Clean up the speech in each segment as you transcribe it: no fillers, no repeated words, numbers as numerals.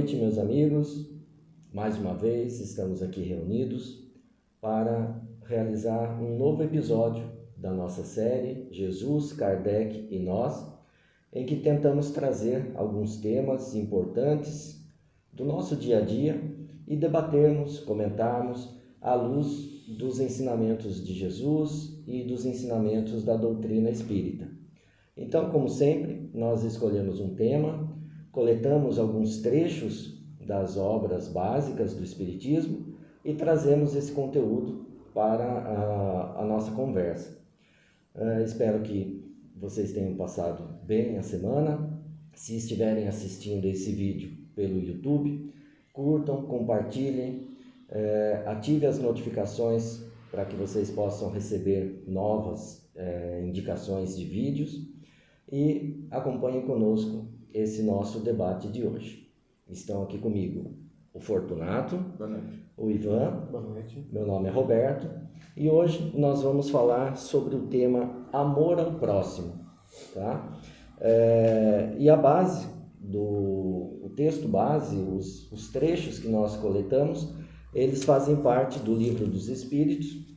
noite, meus amigos. Mais uma vez estamos aqui reunidos para realizar um novo episódio da nossa série Jesus, Kardec e Nós, em que tentamos trazer alguns temas importantes do nosso dia a dia e debatermos, comentarmos à luz dos ensinamentos de Jesus e dos ensinamentos da doutrina espírita. Então, como sempre, nós escolhemos um tema, coletamos alguns trechos das obras básicas do Espiritismo e trazemos esse conteúdo para a nossa conversa. Espero que vocês tenham passado bem a semana. Se estiverem assistindo esse vídeo pelo YouTube, curtam, compartilhem, ative as notificações para que vocês possam receber novas indicações de vídeos e acompanhem conosco esse nosso debate de hoje. Estão aqui comigo o Fortunato, boa noite. O Ivan, boa noite. Meu nome é Roberto e hoje nós vamos falar sobre o tema amor ao próximo, tá? E a base o texto base, os trechos que nós coletamos, eles fazem parte do Livro dos Espíritos,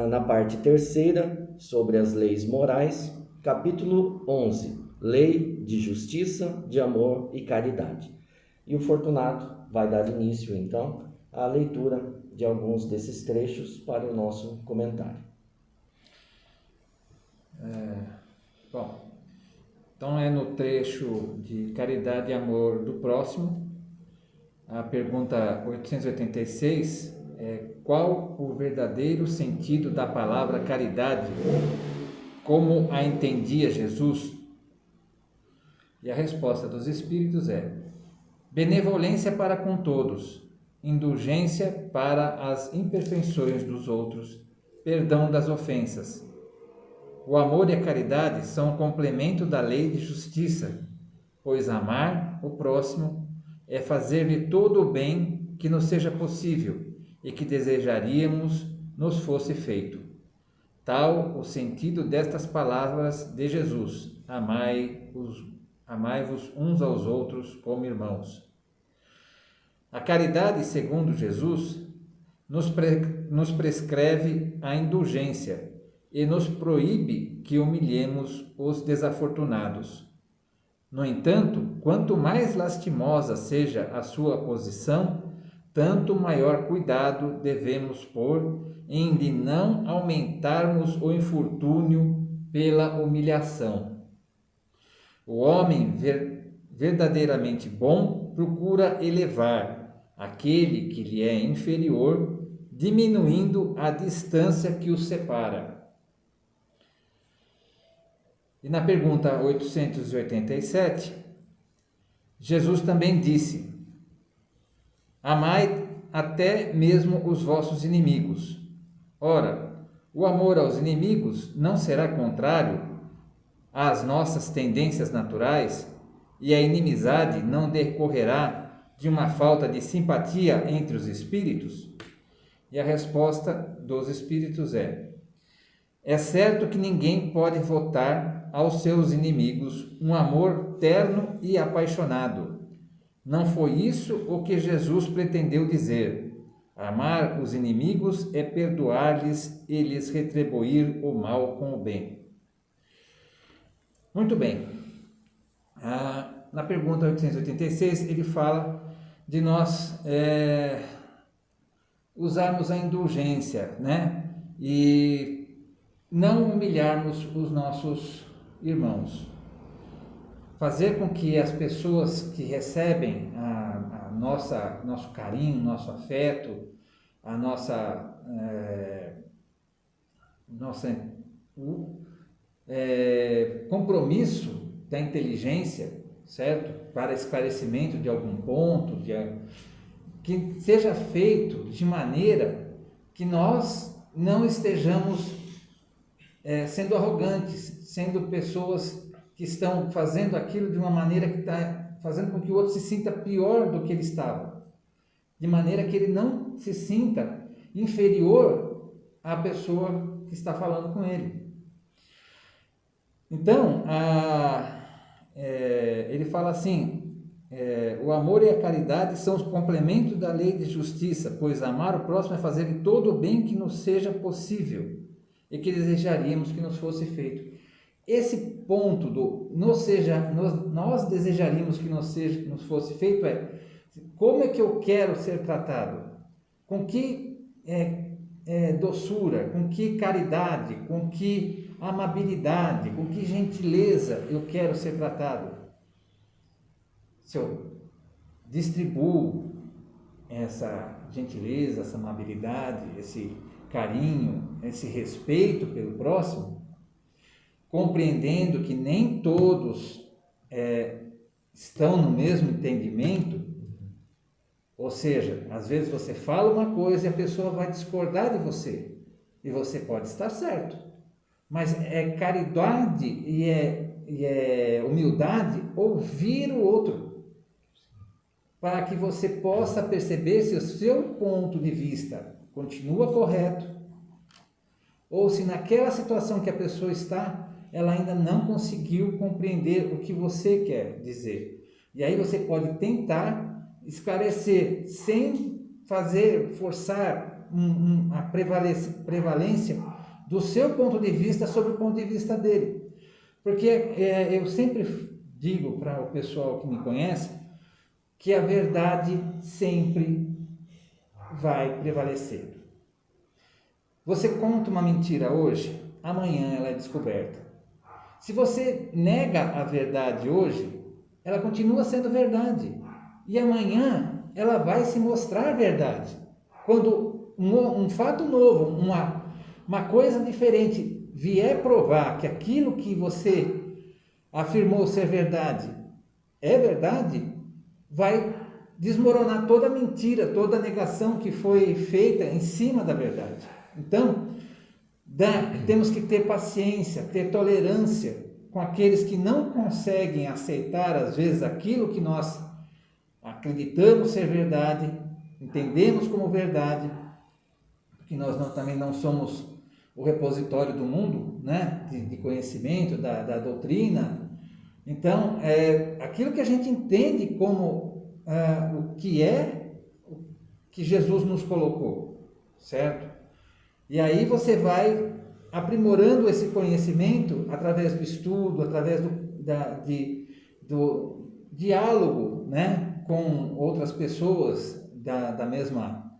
na parte 3ª, sobre as leis morais, capítulo 11, Lei de Justiça, de Amor e Caridade. E o Fortunato vai dar início, então, à leitura de alguns desses trechos para o nosso comentário. Então é no trecho de Caridade e Amor do Próximo, a pergunta 886 é: qual o verdadeiro sentido da palavra caridade? Como a entendia Jesus? E a resposta dos Espíritos é: benevolência para com todos, indulgência para as imperfeições dos outros, perdão das ofensas. O amor e a caridade são o complemento da lei de justiça, pois amar o próximo é fazer-lhe todo o bem que nos seja possível e que desejaríamos nos fosse feito. Tal o sentido destas palavras de Jesus: amai-vos uns aos outros como irmãos. A caridade, segundo Jesus, nos prescreve a indulgência e nos proíbe que humilhemos os desafortunados. No entanto, quanto mais lastimosa seja a sua posição, tanto maior cuidado devemos pôr em de não aumentarmos o infortúnio pela humilhação. O homem verdadeiramente bom procura elevar aquele que lhe é inferior, diminuindo a distância que os separa. E na pergunta 887, Jesus também disse: amai até mesmo os vossos inimigos. Ora, o amor aos inimigos não será contrário às nossas tendências naturais, e a inimizade não decorrerá de uma falta de simpatia entre os espíritos? E a resposta dos espíritos é certo que ninguém pode votar aos seus inimigos um amor terno e apaixonado. Não foi isso o que Jesus pretendeu dizer. Amar os inimigos é perdoar-lhes e lhes retribuir o mal com o bem. Muito bem. Na pergunta 886, ele fala de nós usarmos a indulgência, né? E não humilharmos os nossos irmãos. Fazer com que as pessoas que recebem nosso carinho, nosso afeto, compromisso da inteligência, certo? Para esclarecimento de algum ponto, que seja feito de maneira que nós não estejamos sendo arrogantes, sendo pessoas que estão fazendo aquilo de uma maneira que está fazendo com que o outro se sinta pior do que ele estava, de maneira que ele não se sinta inferior à pessoa que está falando com ele. Então, ele fala assim, o amor e a caridade são os complementos da lei de justiça, pois amar o próximo é fazer todo o bem que nos seja possível e que desejaríamos que nos fosse feito. Esse ponto do nós desejaríamos que nos fosse feito como é que eu quero ser tratado? Com que doçura, com que caridade, com que amabilidade, com que gentileza eu quero ser tratado? Se eu distribuo essa gentileza, essa amabilidade, esse carinho, esse respeito pelo próximo, compreendendo que nem todos estão no mesmo entendimento, ou seja, às vezes você fala uma coisa e a pessoa vai discordar de você, e você pode estar certo, mas é caridade e é humildade ouvir o outro, para que você possa perceber se o seu ponto de vista continua correto, ou se naquela situação que a pessoa está, ela ainda não conseguiu compreender o que você quer dizer. E aí você pode tentar esclarecer, sem forçar a prevalência do seu ponto de vista sobre o ponto de vista dele. Porque eu sempre digo para o pessoal que me conhece, que a verdade sempre vai prevalecer. Você conta uma mentira hoje, amanhã ela é descoberta. Se você nega a verdade hoje, ela continua sendo verdade. E amanhã ela vai se mostrar verdade. Quando um fato novo, uma coisa diferente vier provar que aquilo que você afirmou ser verdade é verdade, vai desmoronar toda a mentira, toda a negação que foi feita em cima da verdade. Então, temos que ter paciência, ter tolerância com aqueles que não conseguem aceitar, às vezes, aquilo que nós acreditamos ser verdade, entendemos como verdade, porque nós também não somos o repositório do mundo, né? de conhecimento, da doutrina. Então, aquilo que a gente entende como o que Jesus nos colocou, certo? E aí você vai aprimorando esse conhecimento através do estudo, através do diálogo, né, com outras pessoas da mesma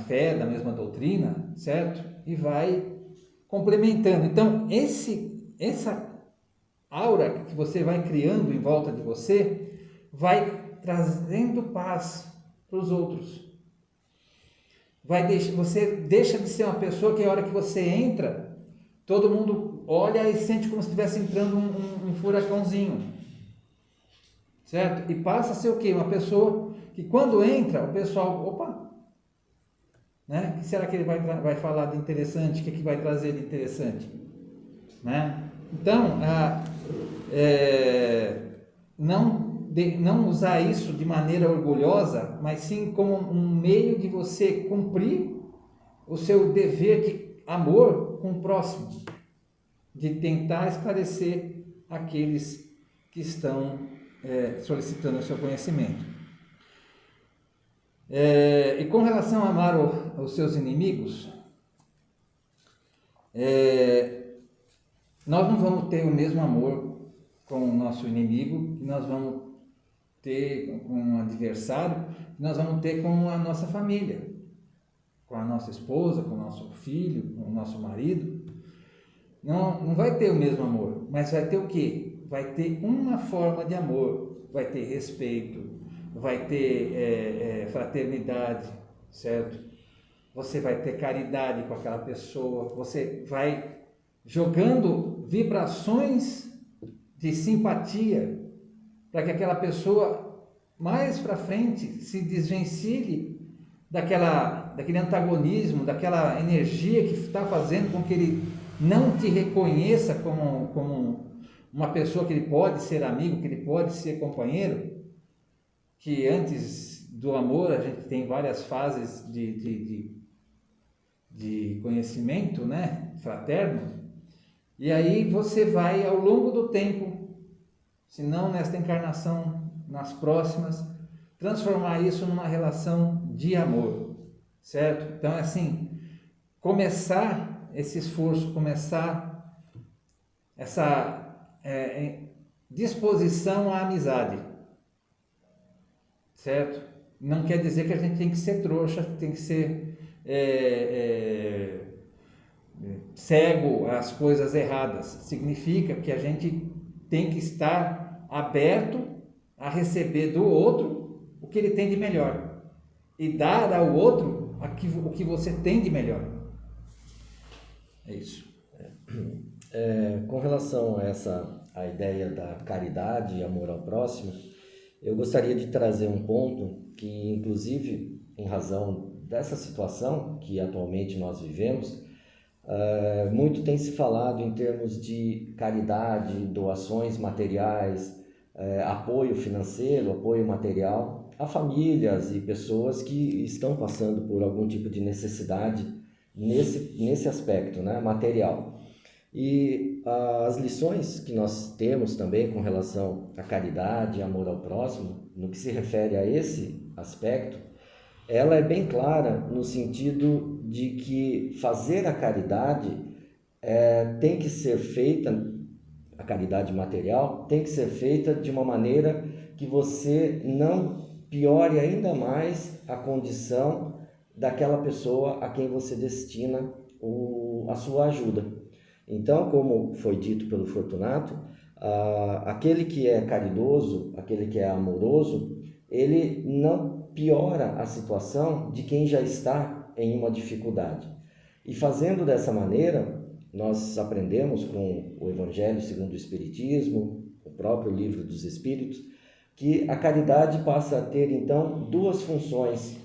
fé, da mesma doutrina, certo? E vai complementando. Então, essa aura que você vai criando em volta de você vai trazendo paz para os outros. Você deixa de ser uma pessoa que a hora que você entra, todo mundo olha e sente como se estivesse entrando um furacãozinho, certo? E passa a ser o quê? Uma pessoa que quando entra, o pessoal, opa, né? O que será que ele vai falar de interessante? O que vai trazer de interessante? Né? Então, não usar isso de maneira orgulhosa, mas sim como um meio de você cumprir o seu dever de amor com o próximo, de tentar esclarecer aqueles que estão solicitando o seu conhecimento. E com relação a amar os seus inimigos, nós não vamos ter o mesmo amor com o nosso inimigo que nós vamos ter com um adversário, que nós vamos ter com a nossa família, com a nossa esposa, com o nosso filho, com o nosso marido. Não vai ter o mesmo amor, mas vai ter o quê? Vai ter uma forma de amor, vai ter respeito, vai ter fraternidade, certo? Você vai ter caridade com aquela pessoa, você vai jogando vibrações de simpatia para que aquela pessoa mais para frente se desvencilhe daquele antagonismo, daquela energia que está fazendo com que ele não te reconheça como uma pessoa que ele pode ser amigo, que ele pode ser companheiro, que antes do amor a gente tem várias fases de conhecimento, né, fraterno, e aí você vai ao longo do tempo, se não nesta encarnação, nas próximas, transformar isso numa relação de amor, certo? Então, é assim, começar esse esforço, começar essa disposição à amizade, certo? Não quer dizer que a gente tem que ser trouxa, tem que ser cego às coisas erradas. Significa que a gente tem que estar aberto a receber do outro o que ele tem de melhor e dar ao outro o que você tem de melhor. É isso. Com relação a ideia da caridade e amor ao próximo, eu gostaria de trazer um ponto que, inclusive, em razão dessa situação que atualmente nós vivemos, muito tem se falado em termos de caridade, doações materiais, apoio financeiro, apoio material a famílias e pessoas que estão passando por algum tipo de necessidade nesse aspecto, né, material. E as lições que nós temos também com relação à caridade e amor ao próximo, no que se refere a esse aspecto, ela é bem clara no sentido de que fazer a caridade tem que ser feita, a caridade material tem que ser feita de uma maneira que você não piore ainda mais a condição daquela pessoa a quem você destina a sua ajuda. Então, como foi dito pelo Fortunato, aquele que é caridoso, aquele que é amoroso, ele não piora a situação de quem já está em uma dificuldade. E fazendo dessa maneira, nós aprendemos com o Evangelho segundo o Espiritismo, o próprio Livro dos Espíritos, que a caridade passa a ter, então, duas funções.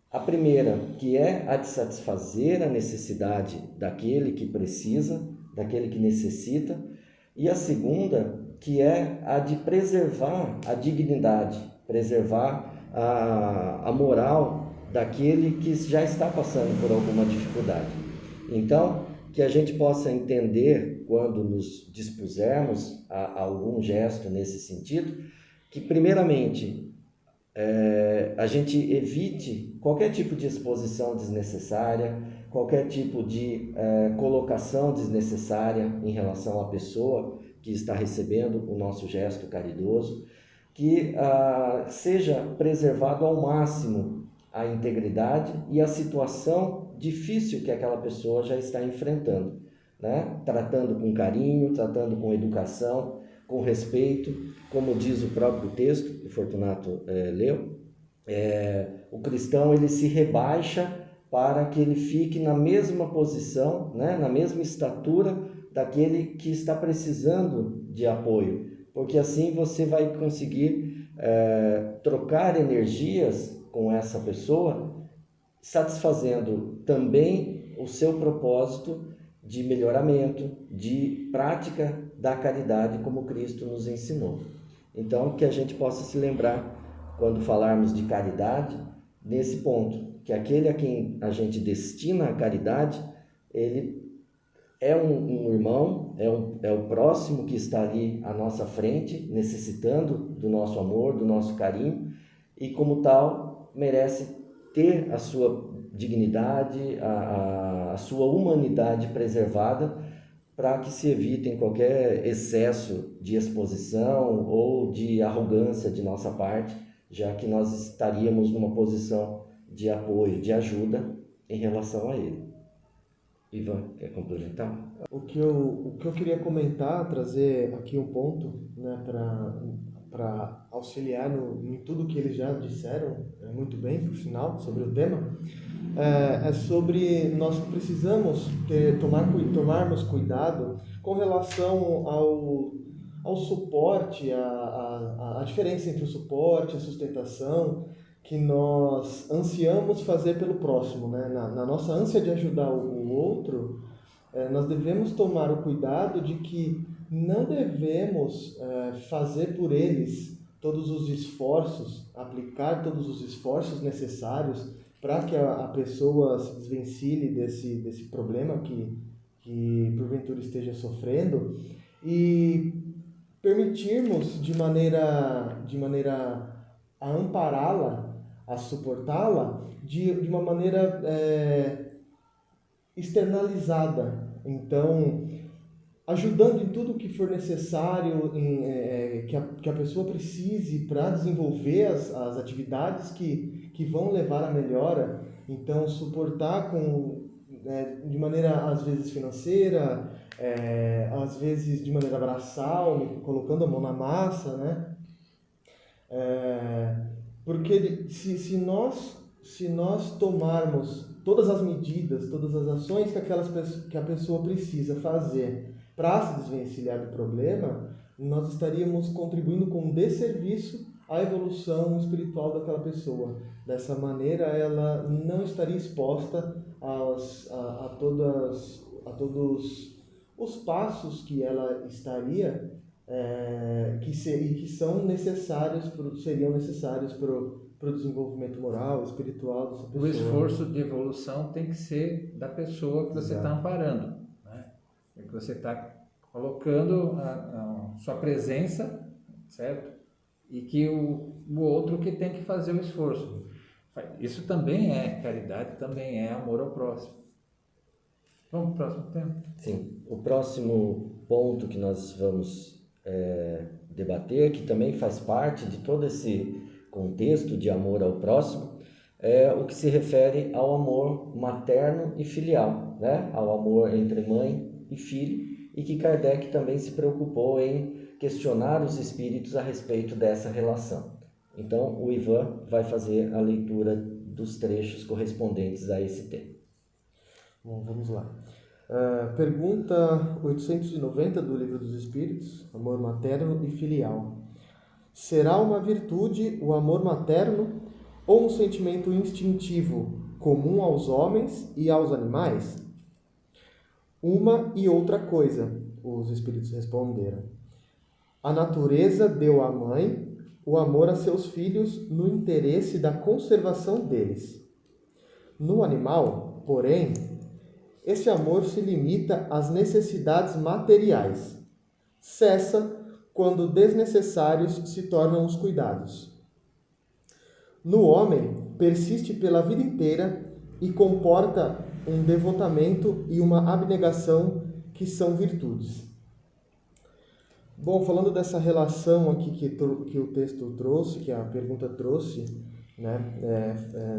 A primeira, que é a de satisfazer a necessidade daquele que precisa, daquele que necessita, e a segunda, que é a de preservar a dignidade, preservar a moral daquele que já está passando por alguma dificuldade. Então, que a gente possa entender, quando nos dispusermos a algum gesto nesse sentido, que primeiramente a gente evite qualquer tipo de exposição desnecessária, qualquer tipo de colocação desnecessária em relação à pessoa que está recebendo o nosso gesto caridoso, que seja preservado ao máximo a integridade e a situação difícil que aquela pessoa já está enfrentando, né? Tratando com carinho, tratando com educação, com respeito, como diz o próprio texto que Fortunato leu, o cristão ele se rebaixa para que ele fique na mesma posição, né, na mesma estatura daquele que está precisando de apoio, porque assim você vai conseguir trocar energias com essa pessoa, satisfazendo também o seu propósito de melhoramento, de prática da caridade como Cristo nos ensinou. Então, que a gente possa se lembrar, quando falarmos de caridade, nesse ponto, que aquele a quem a gente destina a caridade, ele é um irmão, é o próximo que está ali à nossa frente, necessitando do nosso amor, do nosso carinho, e como tal, merece ter a sua dignidade, a sua humanidade preservada, para que se evitem qualquer excesso de exposição ou de arrogância de nossa parte, já que nós estaríamos numa posição de apoio, de ajuda em relação a ele. Ivan, quer complementar? O que eu queria comentar, trazer aqui um ponto, né, para auxiliar em tudo que eles já disseram, muito bem, por sinal, sobre o tema, é sobre nós precisamos tomarmos cuidado com relação ao suporte, a diferença entre o suporte e a sustentação que nós ansiamos fazer pelo próximo, né? Na nossa ânsia de ajudar o outro, nós devemos tomar o cuidado de que não devemos fazer por eles todos os esforços, aplicar todos os esforços necessários para que a pessoa se desvencilhe desse problema que porventura esteja sofrendo, e permitirmos de maneira a ampará-la, a suportá-la de uma maneira externalizada. Então, ajudando em tudo que for necessário, que a pessoa precise para desenvolver as atividades que vão levar à melhora. Então, suportar de maneira, às vezes, financeira, às vezes de maneira braçal, colocando a mão na massa, né? Porque se nós tomarmos todas as medidas, todas as ações que a pessoa precisa fazer para se desvencilhar do problema, nós estaríamos contribuindo com um desserviço à evolução espiritual daquela pessoa. Dessa maneira, ela não estaria exposta a todos os passos que ela estaria, que seriam necessários para o desenvolvimento moral, espiritual dessa pessoa. O esforço de evolução tem que ser da pessoa que você está amparando, né? É que você está colocando a sua presença, certo? E que o outro que tem que fazer o esforço. Isso também é caridade, também é amor ao próximo. Vamos para o próximo tema? Sim, o próximo ponto que nós vamos debater, que também faz parte de todo esse contexto de amor ao próximo, é o que se refere ao amor materno e filial, né? Ao amor entre mãe e filho, e que Kardec também se preocupou em questionar os espíritos a respeito dessa relação. Então, o Ivan vai fazer a leitura dos trechos correspondentes a esse tema. Bom, vamos lá. Pergunta 890 do Livro dos Espíritos, amor materno e filial. Será uma virtude o amor materno ou um sentimento instintivo comum aos homens e aos animais? Uma e outra coisa, os espíritos responderam. A natureza deu à mãe o amor a seus filhos no interesse da conservação deles. No animal, porém, esse amor se limita às necessidades materiais. Cessa quando desnecessários se tornam os cuidados. No homem, persiste pela vida inteira e comporta um devotamento e uma abnegação que são virtudes. Bom, falando dessa relação aqui que o texto trouxe, que a pergunta trouxe, né,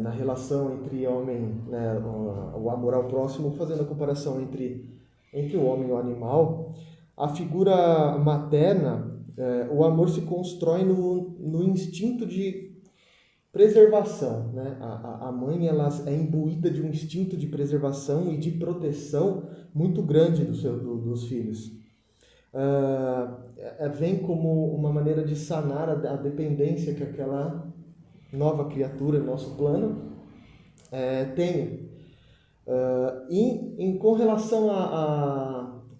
na relação entre homem, né, o amor ao próximo, fazendo a comparação entre o homem e o animal, a figura materna, o amor se constrói no instinto de preservação, né? A mãe, ela é imbuída de um instinto de preservação e de proteção muito grande dos filhos. Vem como uma maneira de sanar a dependência que aquela nova criatura, nosso plano, tem. Com relação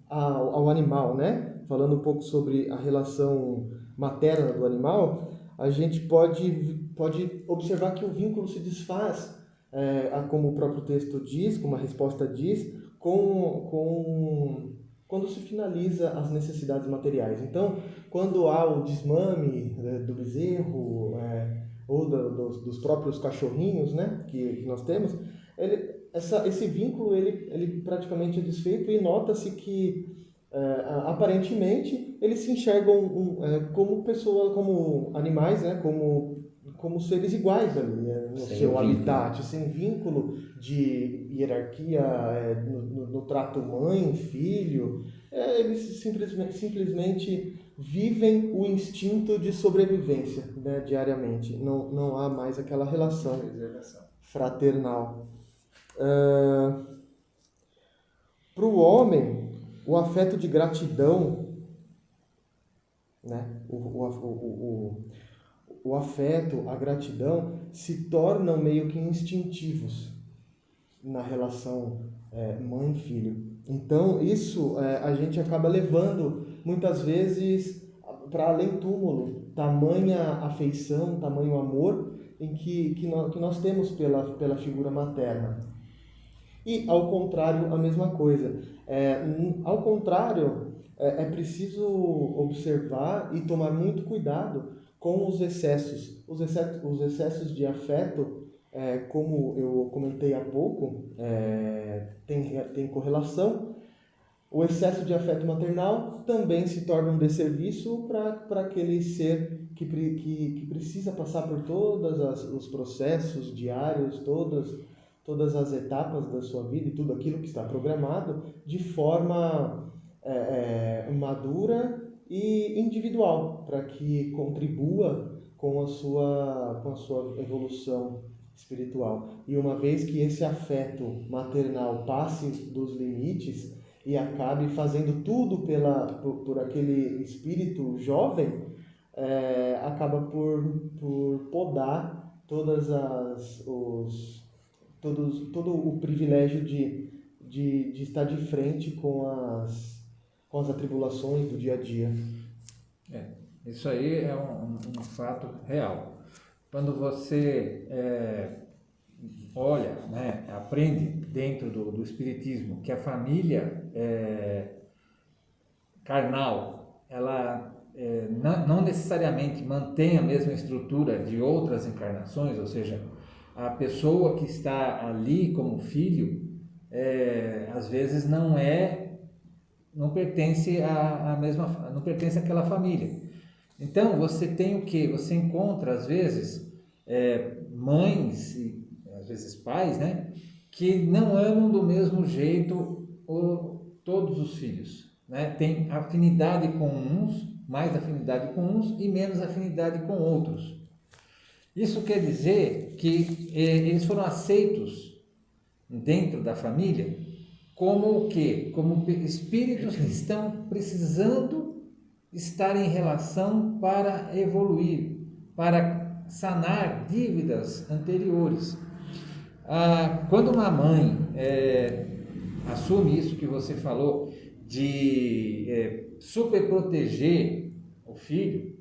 ao animal, né? Falando um pouco sobre a relação materna do animal, a gente pode observar que o vínculo se desfaz, como o próprio texto diz, como a resposta diz, quando se finaliza as necessidades materiais. Então, quando há o desmame do bezerro, ou dos próprios cachorrinhos, né, que nós temos, esse vínculo ele praticamente é desfeito, e nota-se que aparentemente eles se enxergam como pessoas, como animais, né, como seres iguais ali, no seu habitat, sem vínculo de hierarquia no trato mãe-filho. Eles simplesmente vivem o instinto de sobrevivência, né, diariamente. Não há mais aquela relação fraternal. Para o homem, o afeto de gratidão, né, o afeto, a gratidão se tornam meio que instintivos na relação mãe-filho. Então, isso a gente acaba levando, muitas vezes, para além túmulo, tamanha afeição, tamanho amor que nós temos pela figura materna. E, ao contrário, a mesma coisa. Ao contrário, é preciso observar e tomar muito cuidado com os excessos. Os excessos de afeto, como eu comentei há pouco, tem correlação. O excesso de afeto maternal também se torna um desserviço para aquele ser que precisa passar por todos os processos diários, todas as etapas da sua vida e tudo aquilo que está programado de forma madura e individual, para que contribua com a sua evolução espiritual. E uma vez que esse afeto maternal passe dos limites e acabe fazendo tudo por aquele espírito jovem, acaba por podar todo o privilégio de estar de frente com as atribulações do dia a dia. Isso aí é um fato real. Quando você olha, né, aprende dentro do Espiritismo que a família carnal, ela não necessariamente mantém a mesma estrutura de outras encarnações, ou seja, a pessoa que está ali como filho, às vezes não pertence não pertence àquela família. Então você tem o quê? Você encontra às vezes mães e às vezes pais, né, que não amam do mesmo jeito todos os filhos, né? Tem afinidade com uns, mais afinidade com uns e menos afinidade com outros. Isso quer dizer que eles foram aceitos dentro da família como o quê? Como espíritos que estão precisando estar em relação para evoluir, para sanar dívidas anteriores. Quando uma mãe assume isso que você falou, de super proteger o filho,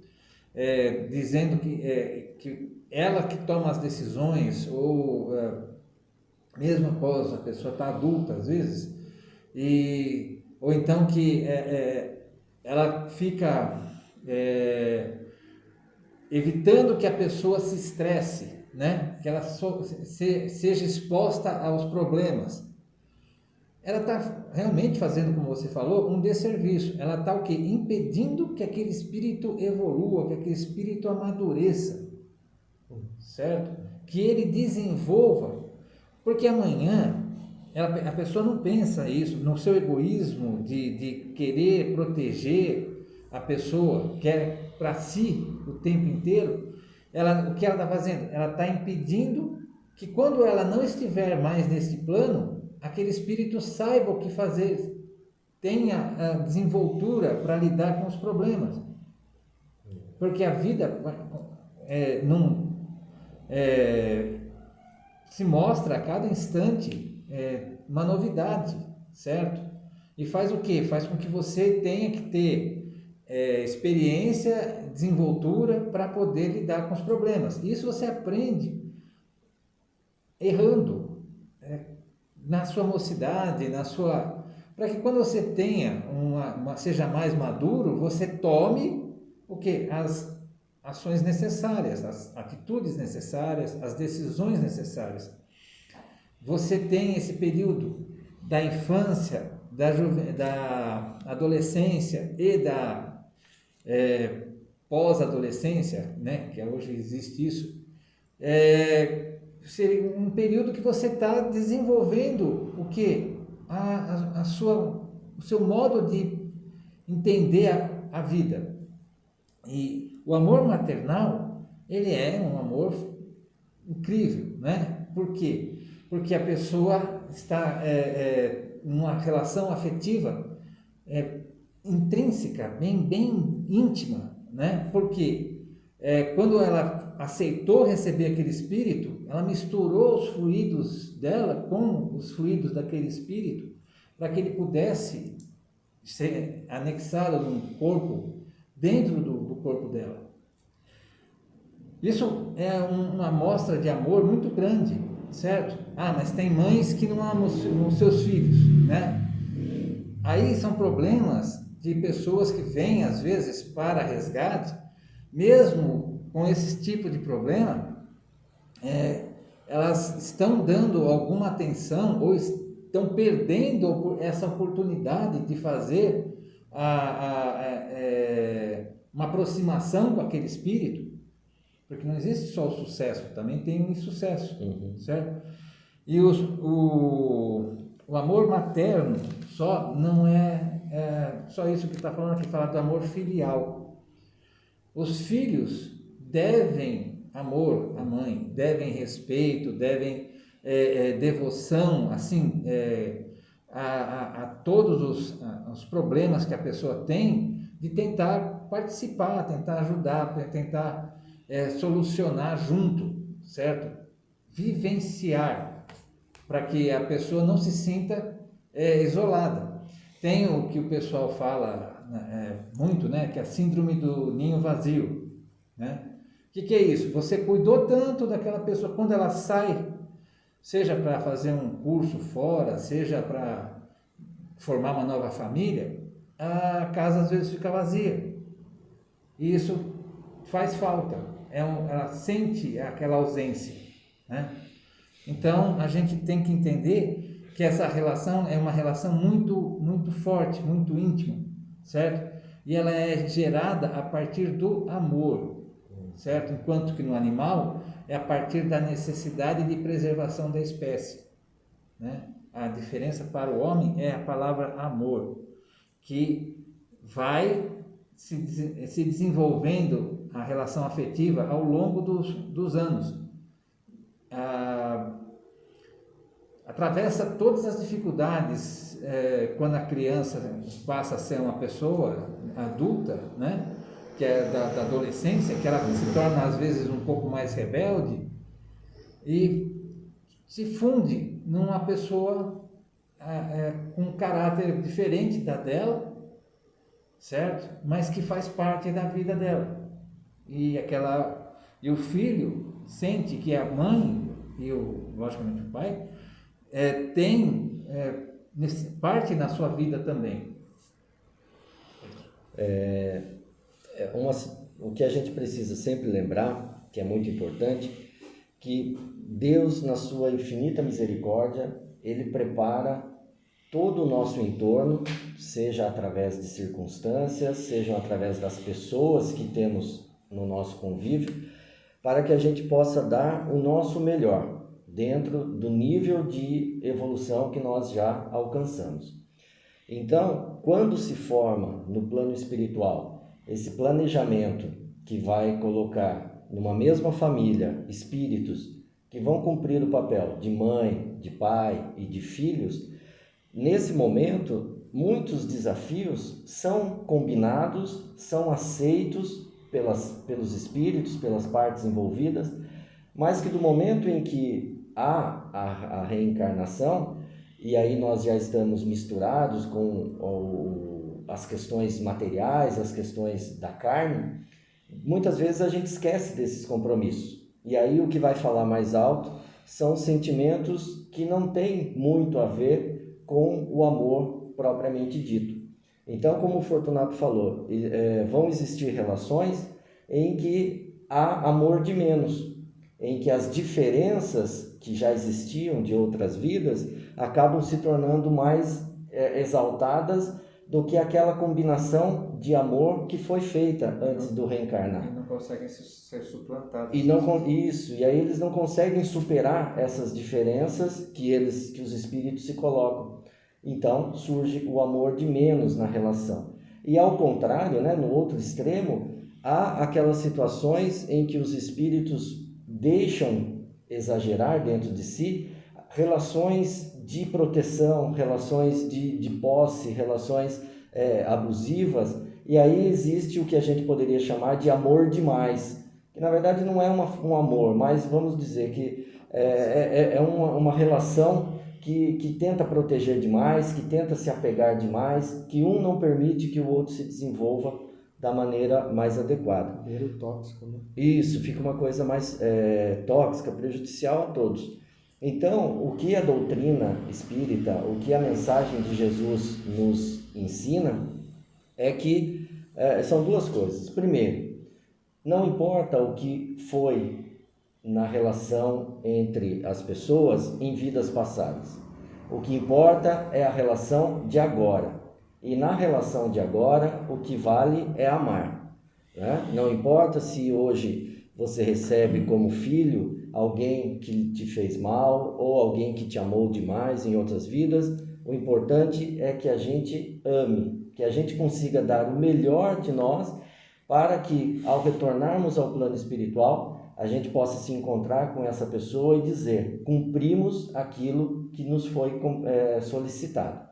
dizendo que ela que toma as decisões, ou mesmo após a pessoa estar adulta às vezes, ou então que ela fica evitando que a pessoa se estresse, né? Que ela seja exposta aos problemas. Ela está realmente fazendo, como você falou, um desserviço. Ela está o quê? Impedindo que aquele espírito evolua, que aquele espírito amadureça, certo? Que ele desenvolva, porque amanhã a pessoa não pensa isso no seu egoísmo de querer proteger a pessoa, quer para si o tempo inteiro. O que ela está fazendo? Ela está impedindo que quando ela não estiver mais nesse plano, aquele espírito saiba o que fazer, tenha a desenvoltura para lidar com os problemas. Porque a vida se mostra a cada instante uma novidade, certo? E faz o quê? Faz com que você tenha que ter experiência, desenvoltura para poder lidar com os problemas. Isso você aprende errando, na sua mocidade, para que quando você tenha seja mais maduro, você tome o quê? As ações necessárias, as atitudes necessárias, as decisões necessárias. Você tem esse período da infância, da adolescência e da pós-adolescência, né? Que hoje existe isso. Seria um período que você está desenvolvendo o quê? O seu modo de entender a vida. E o amor maternal, ele é um amor incrível, né? Por quê? Porque a pessoa está numa relação afetiva intrínseca, bem íntima, né? Porque quando ela aceitou receber aquele espírito, ela misturou os fluidos dela com os fluidos daquele espírito, para que ele pudesse ser anexado num corpo, dentro do corpo dela. Isso é uma amostra de amor muito grande, certo? Ah, mas tem mães que não amam os seus filhos, né? Aí são problemas de pessoas que vêm, às vezes, para resgate, mesmo com esse tipo de problema, elas estão dando alguma atenção ou estão perdendo essa oportunidade de fazer uma aproximação com aquele espírito, porque não existe só o sucesso, também tem o insucesso, certo? E o amor materno só não é só isso que está falando aqui, fala do amor filial. Os filhos devem amor à mãe, devem respeito, devem devoção, assim, a todos os problemas que a pessoa tem, de tentar participar, tentar ajudar, tentar solucionar junto, certo? Vivenciar, para que a pessoa não se sinta isolada. Tem o que o pessoal fala muito, né, que é a síndrome do ninho vazio, né? O que é isso? Você cuidou tanto daquela pessoa, quando ela sai, seja para fazer um curso fora, seja para formar uma nova família, a casa às vezes fica vazia. E isso faz falta. Ela sente aquela ausência, né? Então, a gente tem que entender que essa relação é uma relação muito, muito forte, muito íntima, certo? E ela é gerada a partir do amor, certo? Enquanto que no animal é a partir da necessidade de preservação da espécie, né? A diferença para o homem é a palavra amor, que vai se desenvolvendo a relação afetiva ao longo dos anos. Atravessa todas as dificuldades quando a criança passa a ser uma pessoa adulta, né? Que é da adolescência, que ela se torna às vezes um pouco mais rebelde e se funde numa pessoa com um caráter diferente da dela, certo? Mas que faz parte da vida dela. E o filho sente que a mãe e logicamente o pai tem parte na sua vida também. O que a gente precisa sempre lembrar, que é muito importante, que Deus, na sua infinita misericórdia, Ele prepara todo o nosso entorno, seja através de circunstâncias, seja através das pessoas que temos no nosso convívio, para que a gente possa dar o nosso melhor, dentro do nível de evolução que nós já alcançamos. Então, quando se forma no plano espiritual esse planejamento que vai colocar numa mesma família espíritos que vão cumprir o papel de mãe, de pai e de filhos, nesse momento muitos desafios são combinados, são aceitos pelos espíritos, pelas partes envolvidas, mas que do momento em que há a reencarnação, e aí nós já estamos misturados com as questões materiais, as questões da carne, muitas vezes a gente esquece desses compromissos. E aí o que vai falar mais alto são sentimentos que não têm muito a ver com o amor propriamente dito. Então, como o Fortunato falou, vão existir relações em que há amor de menos, em que as diferenças que já existiam de outras vidas acabam se tornando mais exaltadas do que aquela combinação de amor que foi feita antes do reencarnar. E não conseguem ser suplantados. E aí eles não conseguem superar essas diferenças que os espíritos se colocam. Então surge o amor de menos na relação. E ao contrário, né, no outro extremo, há aquelas situações em que os espíritos deixam exagerar dentro de si relações de proteção, relações de posse, relações abusivas, e aí existe o que a gente poderia chamar de amor demais, que na verdade não é um amor, mas vamos dizer que é uma relação que tenta proteger demais, que tenta se apegar demais, que um não permite que o outro se desenvolva da maneira mais adequada. Meio tóxico, né? Isso, fica uma coisa mais tóxica, prejudicial a todos. Então, o que a doutrina espírita, o que a mensagem de Jesus nos ensina é que são duas coisas. Primeiro, não importa o que foi na relação entre as pessoas em vidas passadas. O que importa é a relação de agora. E na relação de agora, o que vale é amar, né? Não importa se hoje você recebe como filho alguém que te fez mal ou alguém que te amou demais em outras vidas. O importante é que a gente ame, que a gente consiga dar o melhor de nós para que, ao retornarmos ao plano espiritual, a gente possa se encontrar com essa pessoa e dizer: cumprimos aquilo que nos foi solicitado.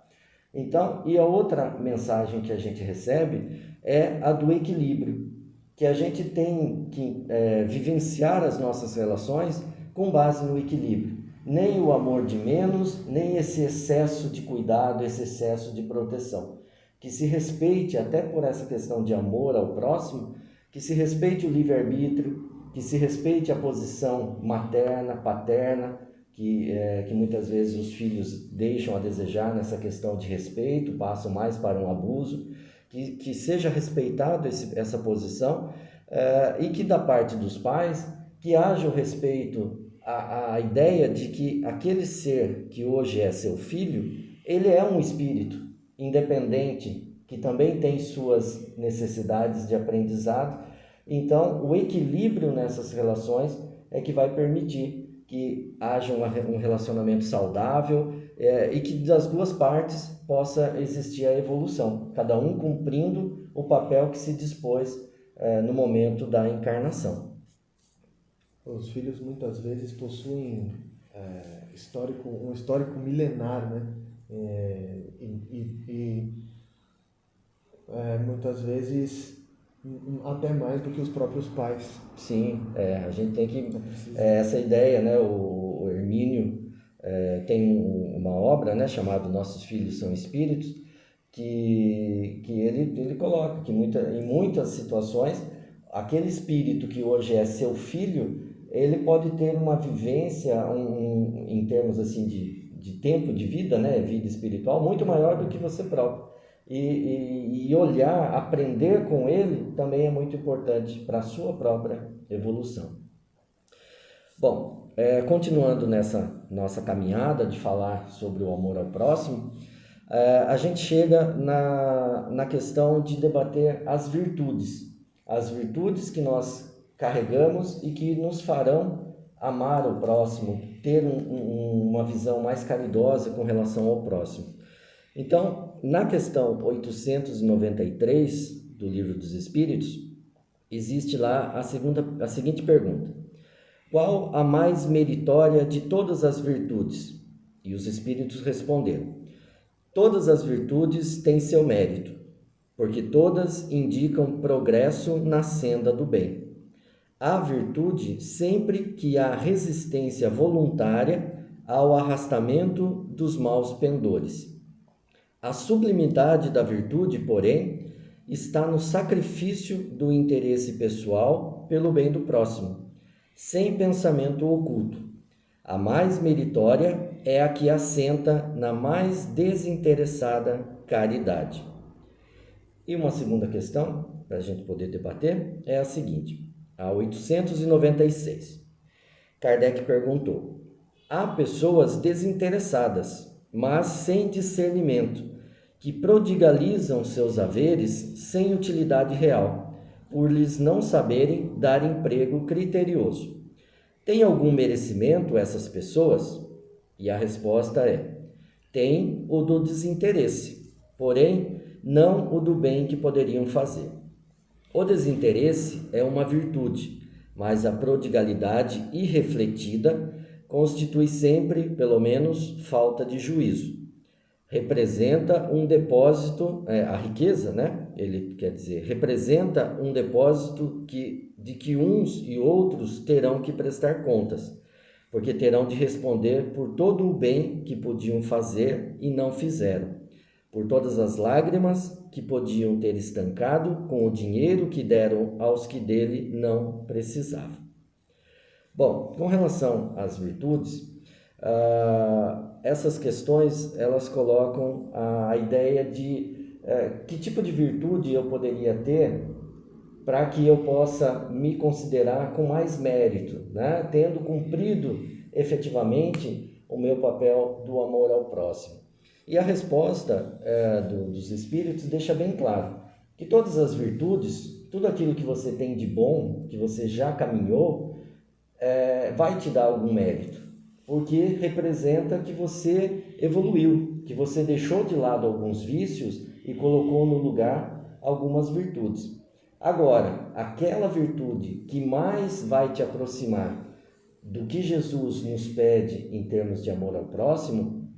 Então, e a outra mensagem que a gente recebe é a do equilíbrio, que a gente tem que vivenciar as nossas relações com base no equilíbrio. Nem o amor de menos, nem esse excesso de cuidado, esse excesso de proteção. Que se respeite, até por essa questão de amor ao próximo, que se respeite o livre-arbítrio, que se respeite a posição materna, paterna, que muitas vezes os filhos deixam a desejar nessa questão de respeito, passam mais para um abuso, que seja respeitado essa posição e que da parte dos pais, que haja o respeito à ideia de que aquele ser que hoje é seu filho, ele é um espírito independente, que também tem suas necessidades de aprendizado. Então, o equilíbrio nessas relações é que vai permitir que haja um relacionamento saudável e que das duas partes possa existir a evolução, cada um cumprindo o papel que se dispôs no momento da encarnação. Os filhos muitas vezes possuem um histórico milenar, né? Muitas vezes até mais do que os próprios pais. Sim, a gente tem que... essa ideia, né? O Hermínio tem uma obra, né, chamada Nossos Filhos São Espíritos, que ele coloca que em muitas situações, aquele espírito que hoje é seu filho, ele pode ter uma vivência em termos assim de tempo de vida, né, vida espiritual, muito maior do que você próprio. E olhar, aprender com ele também é muito importante para a sua própria evolução. Bom, continuando nessa nossa caminhada de falar sobre o amor ao próximo, a gente chega na questão de debater as virtudes que nós carregamos e que nos farão amar o próximo, ter uma visão mais caridosa com relação ao próximo. Então, na questão 893 do Livro dos Espíritos, existe lá a seguinte pergunta: qual a mais meritória de todas as virtudes? E os Espíritos responderam: todas as virtudes têm seu mérito, porque todas indicam progresso na senda do bem. Há virtude sempre que há resistência voluntária ao arrastamento dos maus pendores. A sublimidade da virtude, porém, está no sacrifício do interesse pessoal pelo bem do próximo, sem pensamento oculto. A mais meritória é a que assenta na mais desinteressada caridade. E uma segunda questão, para a gente poder debater, é a seguinte: a 896. Kardec perguntou: há pessoas desinteressadas, mas sem discernimento, que prodigalizam seus haveres sem utilidade real, por lhes não saberem dar emprego criterioso. Tem algum merecimento essas pessoas? E a resposta é: tem o do desinteresse, porém não o do bem que poderiam fazer. O desinteresse é uma virtude, mas a prodigalidade irrefletida constitui sempre, pelo menos, falta de juízo. Representa um depósito, a riqueza, né? Ele quer dizer, representa um depósito de que uns e outros terão que prestar contas, porque terão de responder por todo o bem que podiam fazer e não fizeram, por todas as lágrimas que podiam ter estancado com o dinheiro que deram aos que dele não precisavam. Bom, com relação às virtudes, Essas questões, elas colocam a ideia de que tipo de virtude eu poderia ter para que eu possa me considerar com mais mérito, né? Tendo cumprido efetivamente o meu papel do amor ao próximo. E a resposta dos Espíritos deixa bem claro que todas as virtudes, tudo aquilo que você tem de bom, que você já caminhou, vai te dar algum mérito, porque representa que você evoluiu, que você deixou de lado alguns vícios e colocou no lugar algumas virtudes. Agora, aquela virtude que mais vai te aproximar do que Jesus nos pede em termos de amor ao próximo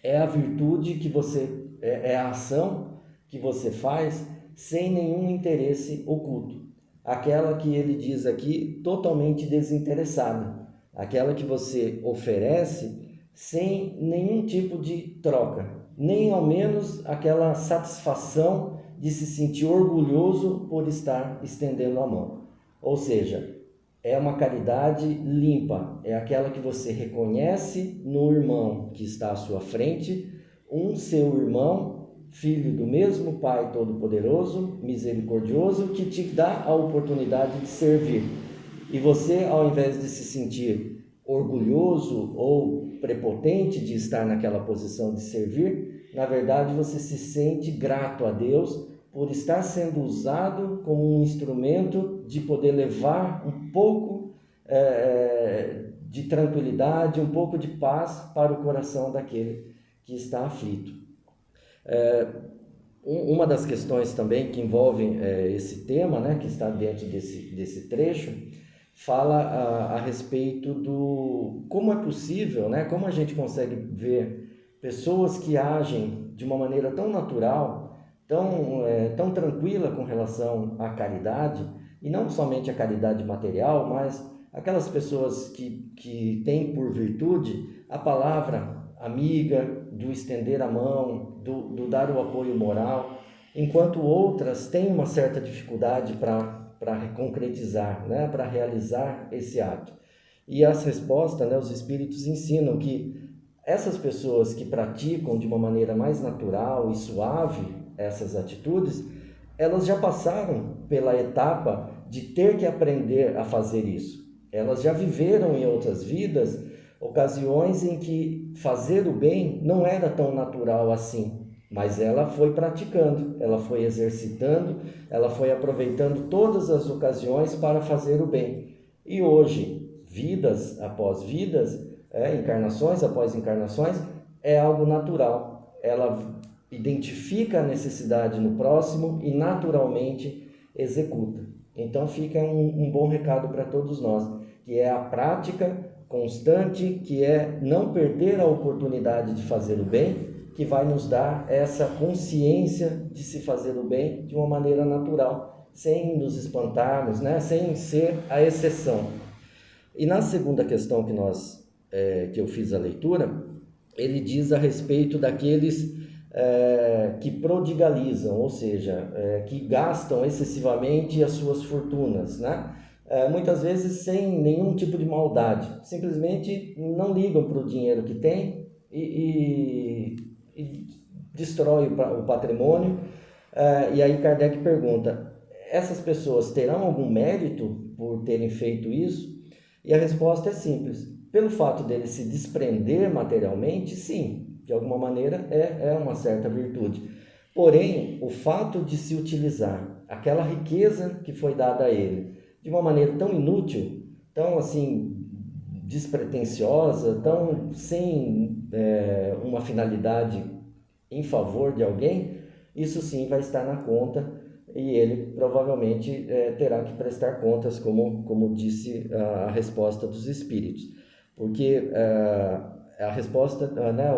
é a virtude que você, é a ação que você faz sem nenhum interesse oculto. Aquela que ele diz aqui totalmente desinteressada. Aquela que você oferece sem nenhum tipo de troca, nem ao menos aquela satisfação de se sentir orgulhoso por estar estendendo a mão. Ou seja, é uma caridade limpa, é aquela que você reconhece no irmão que está à sua frente, um seu irmão, filho do mesmo Pai Todo-Poderoso, misericordioso, que te dá a oportunidade de servir. E você, ao invés de se sentir orgulhoso ou prepotente de estar naquela posição de servir, na verdade você se sente grato a Deus por estar sendo usado como um instrumento de poder levar um pouco de tranquilidade, um pouco de paz para o coração daquele que está aflito. Uma das questões também que envolvem esse tema, né, que está dentro desse trecho, fala a respeito do como é possível, né, como a gente consegue ver pessoas que agem de uma maneira tão natural, tão tranquila com relação à caridade, e não somente a caridade material, mas aquelas pessoas que têm por virtude a palavra amiga, do estender a mão, do dar o apoio moral, enquanto outras têm uma certa dificuldade para concretizar, né, para realizar esse ato. E as respostas, né, os Espíritos ensinam que essas pessoas que praticam de uma maneira mais natural e suave essas atitudes, elas já passaram pela etapa de ter que aprender a fazer isso. Elas já viveram em outras vidas ocasiões em que fazer o bem não era tão natural assim, mas ela foi praticando, ela foi exercitando, ela foi aproveitando todas as ocasiões para fazer o bem. E hoje, vidas após vidas, encarnações após encarnações, é algo natural. Ela identifica a necessidade no próximo e naturalmente executa. Então fica um bom recado para todos nós, que é a prática constante, que é não perder a oportunidade de fazer o bem, que vai nos dar essa consciência de se fazer o bem de uma maneira natural, sem nos espantarmos, né? Sem ser a exceção. E na segunda questão que eu fiz a leitura, ele diz a respeito daqueles que prodigalizam, ou seja, que gastam excessivamente as suas fortunas, né? Muitas vezes sem nenhum tipo de maldade, simplesmente não ligam para o dinheiro que tem e destrói o patrimônio. E aí Kardec pergunta, essas pessoas terão algum mérito por terem feito isso? E a resposta é simples, pelo fato dele se desprender materialmente, sim, de alguma maneira é uma certa virtude. Porém, o fato de se utilizar aquela riqueza que foi dada a ele de uma maneira tão inútil, tão assim despretensiosa, tão sem uma finalidade em favor de alguém, isso sim vai estar na conta e ele provavelmente terá que prestar contas, como disse a resposta dos Espíritos. Porque a resposta, né,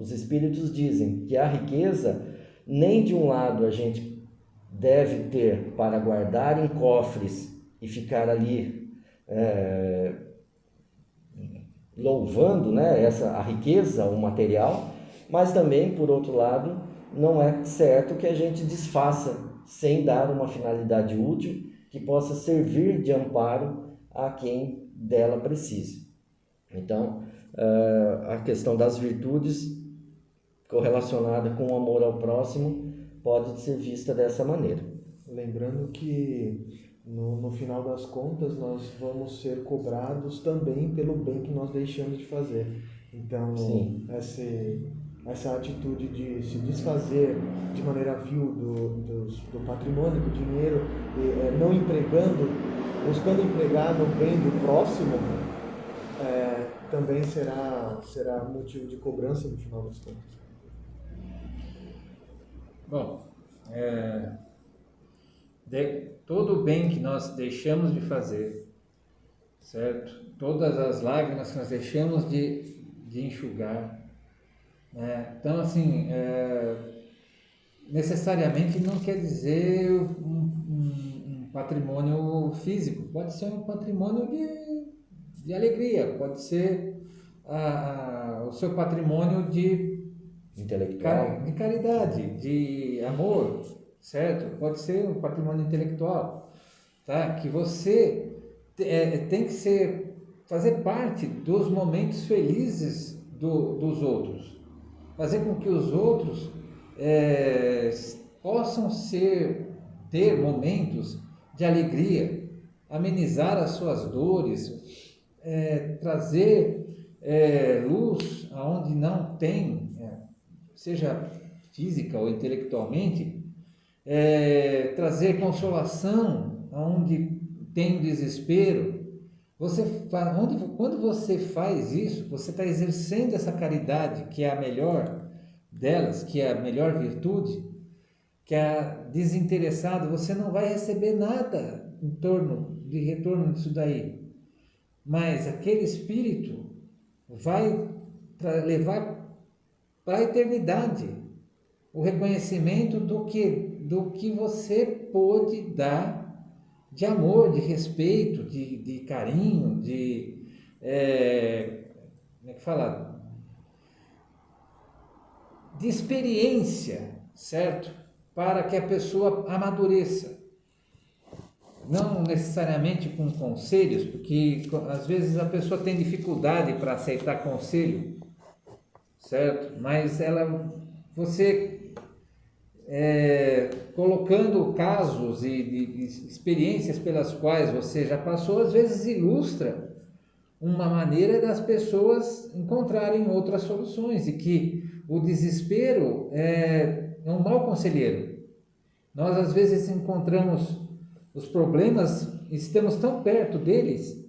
os Espíritos dizem que a riqueza, nem de um lado a gente deve ter para guardar em cofres e ficar ali louvando, né, a riqueza, o material, mas também, por outro lado, não é certo que a gente desfaça sem dar uma finalidade útil que possa servir de amparo a quem dela precise. Então, a questão das virtudes correlacionada com o amor ao próximo pode ser vista dessa maneira. Lembrando que no final das contas nós vamos ser cobrados também pelo bem que nós deixamos de fazer. Então, Sim. essa atitude de se desfazer de maneira vil do patrimônio, do dinheiro, não empregando, buscando empregar no bem do próximo, também será motivo de cobrança no final das contas. Bom, todo o bem que nós deixamos de fazer, certo? Todas as lágrimas que nós deixamos de enxugar, né? Então, assim, necessariamente não quer dizer um patrimônio físico, pode ser um patrimônio de alegria, pode ser o seu patrimônio de Intelectual. de caridade, de amor, certo? Pode ser um patrimônio intelectual, tá? Que você tem que fazer parte dos momentos felizes dos outros, fazer com que os outros possam ter momentos de alegria, amenizar as suas dores, trazer luz aonde não tem, seja física ou intelectualmente, trazer consolação aonde tem desespero. Quando você faz isso, você está exercendo essa caridade, que é a melhor delas, que é a melhor virtude, que é a desinteressada. Você não vai receber nada de retorno disso daí, mas aquele espírito vai levar para a eternidade o reconhecimento do que você pôde dar de amor, de respeito, de carinho, como é que fala? De experiência, certo? Para que a pessoa amadureça. Não necessariamente com conselhos, porque às vezes a pessoa tem dificuldade para aceitar conselho, certo? Mas você colocando casos e de experiências pelas quais você já passou, às vezes ilustra uma maneira das pessoas encontrarem outras soluções, e que o desespero é um mau conselheiro. Nós às vezes encontramos os problemas, estamos tão perto deles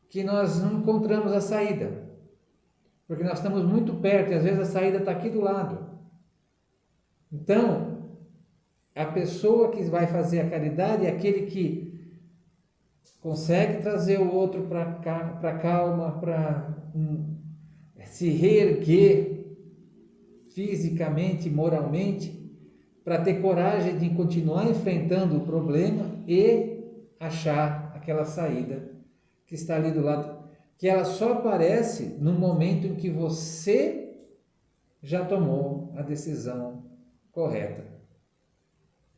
que nós não encontramos a saída, porque nós estamos muito perto e às vezes a saída está aqui do lado. Então, a pessoa que vai fazer a caridade é aquele que consegue trazer o outro para calma, para se reerguer fisicamente, moralmente, para ter coragem de continuar enfrentando o problema e achar aquela saída que está ali do lado, que ela só aparece no momento em que você já tomou a decisão correta,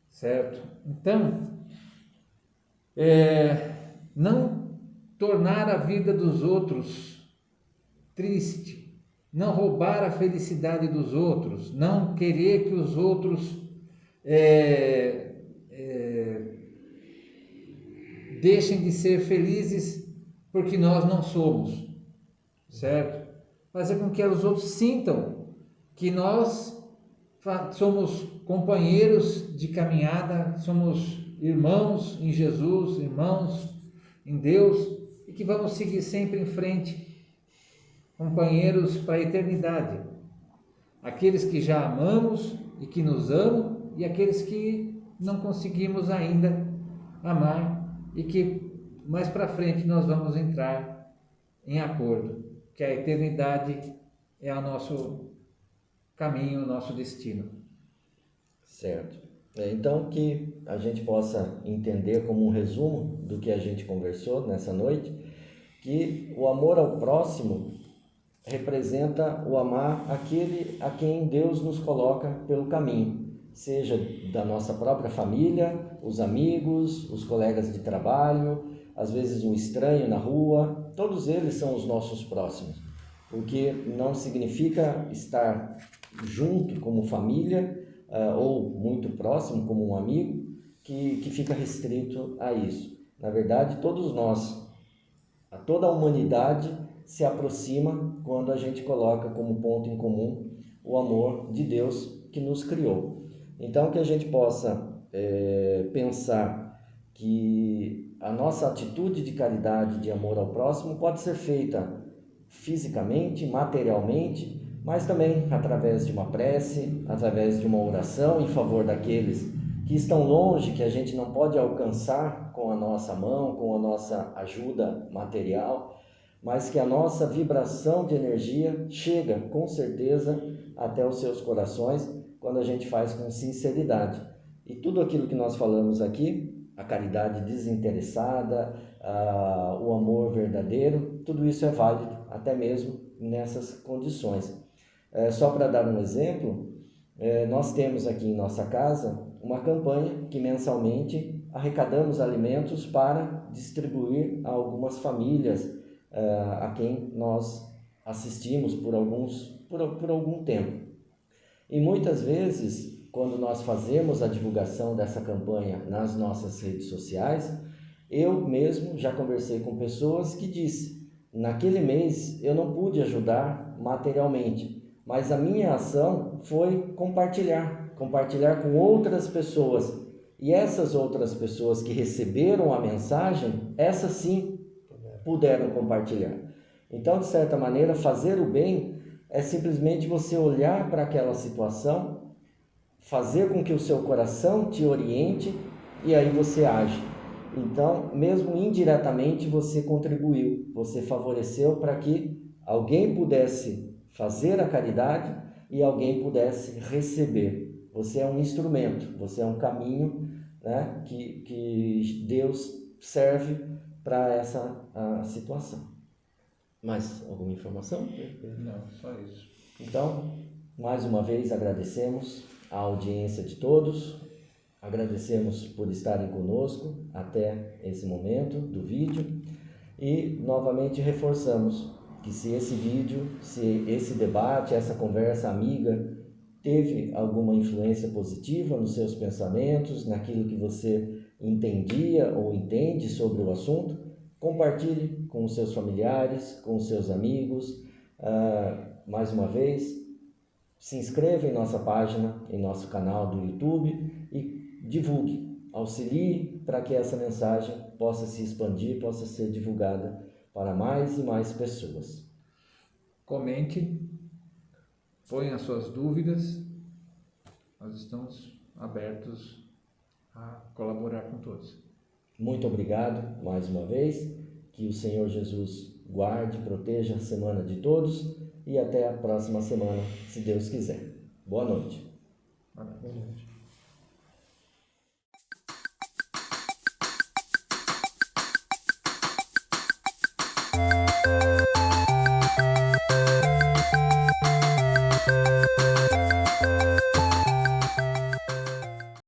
certo? Então, não tornar a vida dos outros triste, não roubar a felicidade dos outros, não querer que os outros deixem de ser felizes porque nós não somos, certo? Fazer com que os outros sintam que nós somos companheiros de caminhada, somos irmãos em Jesus, irmãos em Deus, e que vamos seguir sempre em frente, companheiros para a eternidade. Aqueles que já amamos e que nos amam, e aqueles que não conseguimos ainda amar e que mais para frente nós vamos entrar em acordo, que a eternidade é o nosso caminho, o nosso destino. Certo. Então, que a gente possa entender como um resumo do que a gente conversou nessa noite, que o amor ao próximo representa o amar aquele a quem Deus nos coloca pelo caminho, seja da nossa própria família, os amigos, os colegas de trabalho, às vezes um estranho na rua, todos eles são os nossos próximos. porque não significa estar junto como família ou muito próximo como um amigo que fica restrito a isso. Na verdade, todos nós, toda a humanidade se aproxima quando a gente coloca como ponto em comum o amor de Deus que nos criou. Então, que a gente possa pensar que a nossa atitude de caridade, de amor ao próximo, pode ser feita fisicamente, materialmente, mas também através de uma prece, através de uma oração em favor daqueles que estão longe, que a gente não pode alcançar com a nossa mão, com a nossa ajuda material, mas que a nossa vibração de energia chega com certeza até os seus corações quando a gente faz com sinceridade. E tudo aquilo que nós falamos aqui, a caridade desinteressada, o amor verdadeiro, tudo isso é válido até mesmo nessas condições. Só para dar um exemplo, nós temos aqui em nossa casa uma campanha que mensalmente arrecadamos alimentos para distribuir a algumas famílias a quem nós assistimos por algum tempo. E muitas vezes, quando nós fazemos a divulgação dessa campanha nas nossas redes sociais, eu mesmo já conversei com pessoas que disseram: naquele mês eu não pude ajudar materialmente, mas a minha ação foi compartilhar com outras pessoas. E essas outras pessoas que receberam a mensagem, essas sim puderam compartilhar. Então, de certa maneira, fazer o bem é simplesmente você olhar para aquela situação, fazer com que o seu coração te oriente e aí você age. Então, mesmo indiretamente, você contribuiu, você favoreceu para que alguém pudesse fazer a caridade e alguém pudesse receber. Você é um instrumento, você é um caminho, né, que Deus serve para essa situação. Mais alguma informação? Não, só isso. Então, mais uma vez agradecemos a audiência de todos, agradecemos por estarem conosco até esse momento do vídeo e novamente reforçamos que se esse vídeo, se esse debate, essa conversa amiga teve alguma influência positiva nos seus pensamentos, naquilo que você entendia ou entende sobre o assunto, compartilhe com os seus familiares, com os seus amigos. Mais uma vez, se inscreva em nossa página, em nosso canal do YouTube e divulgue, auxilie para que essa mensagem possa se expandir, possa ser divulgada para mais e mais pessoas. Comente, ponha as suas dúvidas, nós estamos abertos a colaborar com todos. Muito obrigado mais uma vez, que o Senhor Jesus guarde, proteja a semana de todos e até a próxima semana, se Deus quiser. Boa noite. Boa noite.